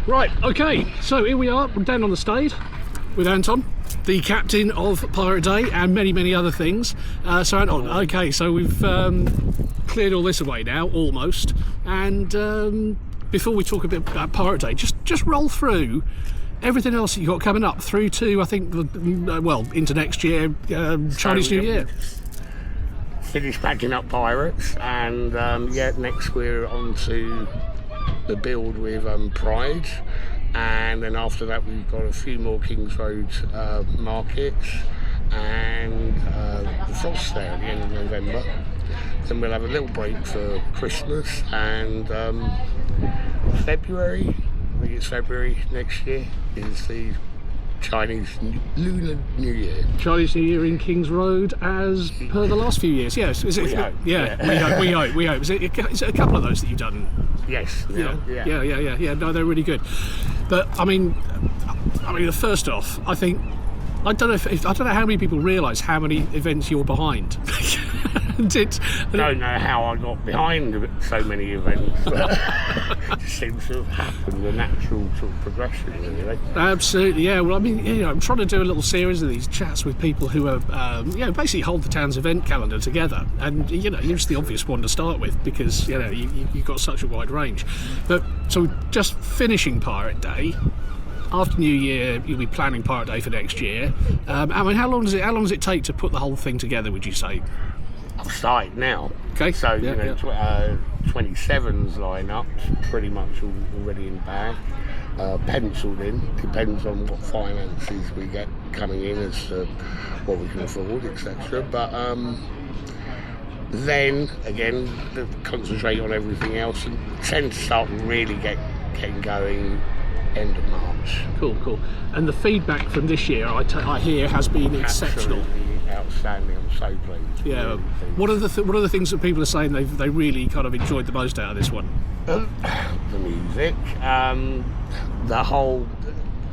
Right, okay, so here we are, we're down on the Stade with Anton, the captain of Pirate Day and many, many other things. So Anton, okay, so we've cleared all this away now, almost, and before we talk a bit about Pirate Day, just roll through everything else that you've got coming up through to, I think, well, into next year, Chinese New Year. Finished packing up pirates, and yeah, next we're on to the build with Pride, and then after that we've got a few more Kings Road markets and the Frost there at the end of November. Then we'll have a little break for Christmas, and February, I think it's February next year, is the Chinese Lunar New Year. Chinese New Year in Kings Road, as per the last few years. Yes, is it? We hope. Yeah, we hope. Is it a couple of those that you've done? Yes. Yeah. No, they're really good. But I mean, first off, I think I don't know how many people realise how many events you're behind. I don't know how I got behind so many events, but it just seems to have happened, the natural sort of progression, really. Absolutely, yeah. Well, I mean, I'm trying to do a little series of these chats with people who are, basically hold the town's event calendar together, and you're just the obvious one to start with because you've got such a wide range. But so just finishing Pirate Day. After New Year, you'll be planning Pirate Day for next year. I mean, how long does it take to put the whole thing together? Would you say? I've started now. Okay. So 27's line up, pretty much already in bag, penciled in. Depends on what finances we get coming in as to what we can afford, etc. But then again, concentrate on everything else and tend to start really getting going end of March. Cool. And the feedback from this year, I hear, has been exceptional. Absolutely outstanding. I'm so pleased. Yeah. What are the things that people are saying they really kind of enjoyed the most out of this one? The music, the whole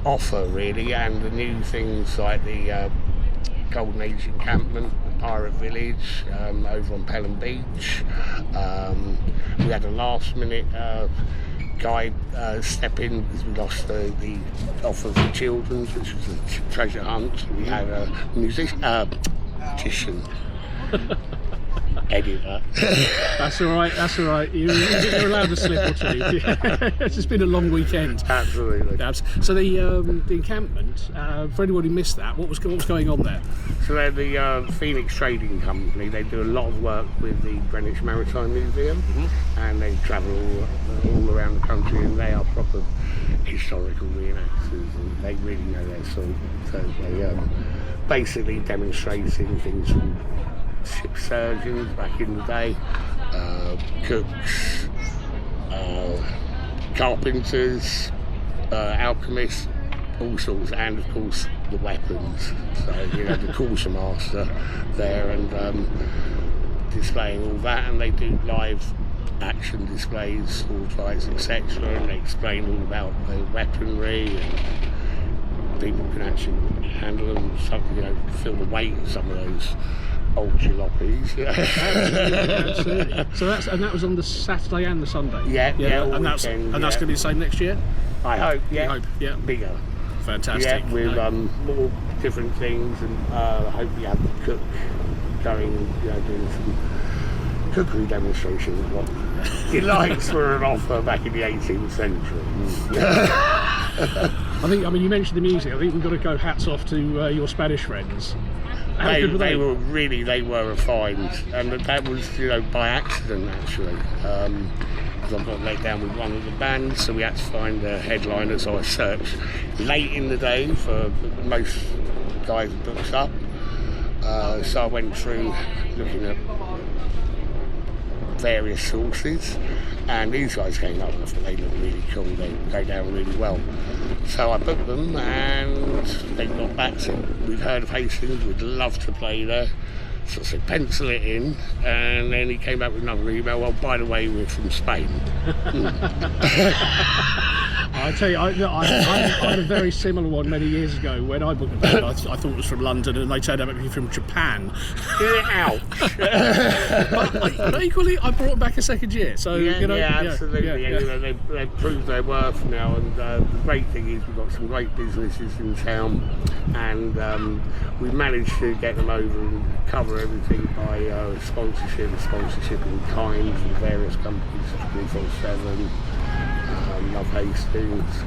offer really, and the new things like the Golden Age encampment, the Pirate Village over on Pelham Beach. We had a last minute guide step in because we lost the offer for children's, which was a treasure hunt. We had a magician edit that. That's all right. You're allowed to slip or two. It's just been a long weekend. Absolutely. So the encampment, for anyone who missed that, what was going on there? So they're the Phoenix Trading Company. They do a lot of work with the Greenwich Maritime Museum, and they travel all around the country, and they are proper historical reenactors, and they really know their sort. So they basically demonstrating things from ship surgeons back in the day, cooks, carpenters, alchemists, all sorts, and of course the weapons. So the quarter master there, and displaying all that, and they do live action displays, sword fights, etc., and they explain all about the weaponry, and people can actually handle them, feel the weight of some of those old jalopies. Absolutely. So that was on the Saturday and the Sunday. Yeah. And that's going to be the same next year. I hope. Yeah. Yeah. Bigger. Fantastic. Yeah, with more different things, and I hope we have the cook going, doing some cookery demonstrations of what delights were an offer back in the 18th century. I mean, you mentioned the music. I think we've got to go hats off to your Spanish friends. They were a find, and that was by accident actually. Because I got let down with one of the bands, so we had to find a headliner. So I searched late in the day for most guys' books up. So I went through looking at various sources, and these guys came up and I thought they looked really cool, they go down really well. So I booked them, and they got back to we've heard of Hastings, we'd love to play there. So I said, pencil it in, and then he came back with another email, well, by the way, we're from Spain. I tell you, I had a very similar one many years ago when I booked a boat. I thought it was from London, and they turned out to be from Japan. Ouch. But equally, I brought them back a second year. So absolutely. yeah. You know, they've proved their worth now, and the great thing is we've got some great businesses in town, and we've managed to get them over and cover everything by sponsorship in kind from various companies, 24/7, Love Hastings.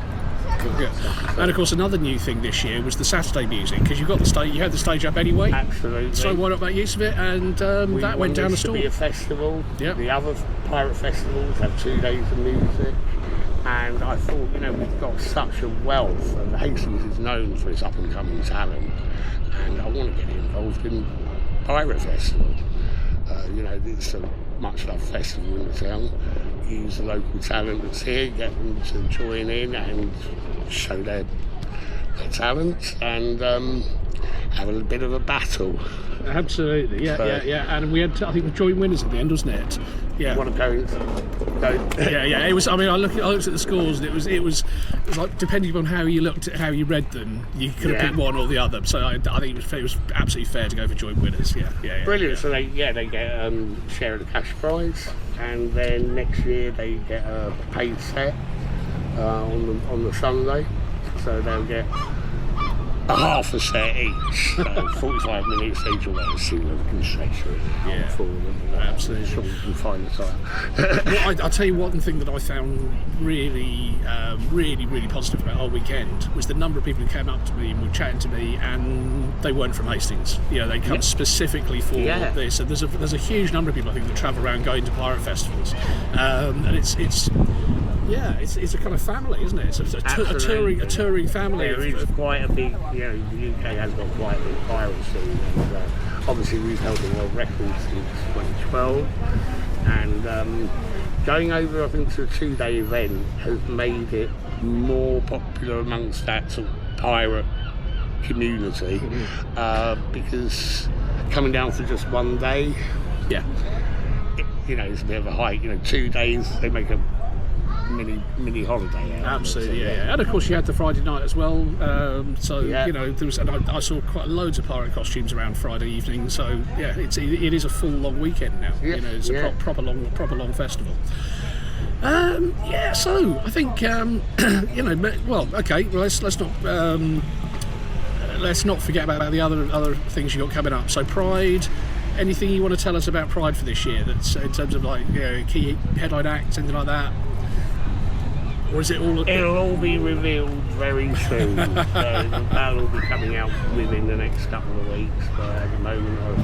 And of course, another new thing this year was the Saturday music, because you've got the stage. You had the stage up anyway. Absolutely. So why not make use of it? And that went down the storm. To be a festival. Yep. The other pirate festivals have 2 days of music, and I thought, you know, we've got such a wealth, and Hastings is known for its up and coming talent, and I want to get involved in Pirate Festival. You know, it's a much loved festival in the town. Use the local talent that's here, get them to join in and show their talents, and have a bit of a battle. Absolutely, yeah. And we had, I think, joint winners at the end, wasn't it? Yeah. You want to go? Yeah. It was. I mean, I looked at the scores, and it was like, depending on how you looked at how you read them, you could have picked one or the other. So I think it was absolutely fair to go for joint winners. Yeah. Brilliant. Yeah. So they get share of the cash prize, and then next year they get a paid set on the Sunday, so they'll get a half a set each, so 45 minutes each, or whatever, see whether we can stretch it for them. Absolutely. Sure we can find the time. Well, I'll tell you one thing that I found really positive about our weekend was the number of people who came up to me and were chatting to me, and they weren't from Hastings. You know, they come specifically for this. And there's a huge number of people, I think, that travel around going to pirate festivals, and it's a kind of family, isn't it? It's a touring family. There is quite a big, you know, the UK has got quite a big pirate scene, and obviously we've held the world record since 2012, and going over, I think, to a 2-day event has made it more popular amongst that sort of pirate community, because coming down for just 1 day, it's a bit of a hike. 2 days, they make a mini holiday out. Absolutely, and of course you had the Friday night as well. There was, and I saw quite loads of pirate costumes around Friday evening. So it is a full long weekend now. It's a proper long festival. So I think let's not forget about the other things you got coming up. So Pride. Anything you want to tell us about Pride for this year? That's in terms of key headline acts, anything like that. Or is it all? It'll all be revealed very soon. So that'll be coming out within the next couple of weeks. But at the moment, I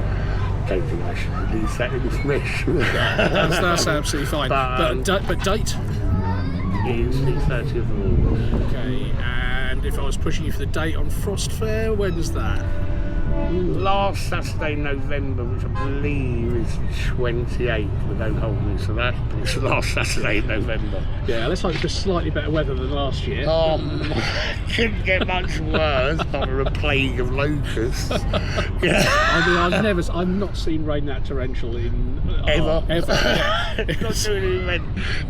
don't think I should release that information. That's absolutely fine. But date is the 30th of August. Okay. And if I was pushing you for the date on Frost Fair, when's that? Last Saturday, November, which I believe is the 28th, but don't hold me to that, but it's the last Saturday in November. Yeah, let's hope for slightly better weather than last year. Couldn't get much worse after a plague of locusts. I've not seen rain that torrential in ever. Yeah. Not doing an event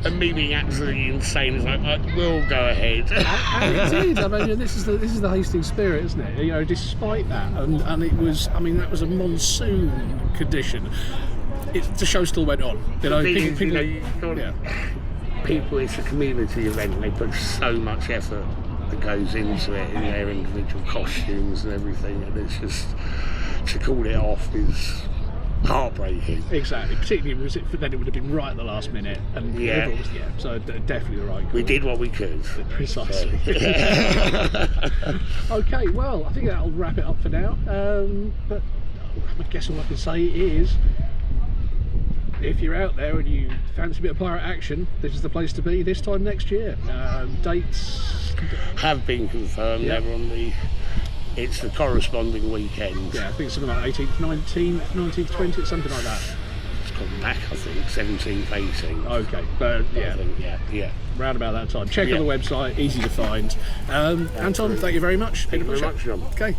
and me being absolutely insane. It's like, we'll go ahead. And it did. I mean, this is the Hastings Spirit, isn't it? Despite that, and it was. I mean, that was a monsoon condition. The show still went on. People. It's a community event. They put so much effort that goes into it in their individual costumes and everything, and it's just to call it off is heartbreaking. Exactly. Particularly then it would have been right at the last minute, and so definitely the right call. We did what we could. Precisely. So. Okay, well, I think that'll wrap it up for now. But I guess all I can say is, if you're out there and you fancy a bit of pirate action, this is the place to be this time next year. Dates have been confirmed. They're on it's the corresponding weekend. Yeah, I think something like 18th, 19th, 20th, something like that. It's gone back, I think, 17th, 18th. Okay, but I think, round about that time. Check out the website, easy to find. Anton, thank you very much. Thank you very much, John. Okay.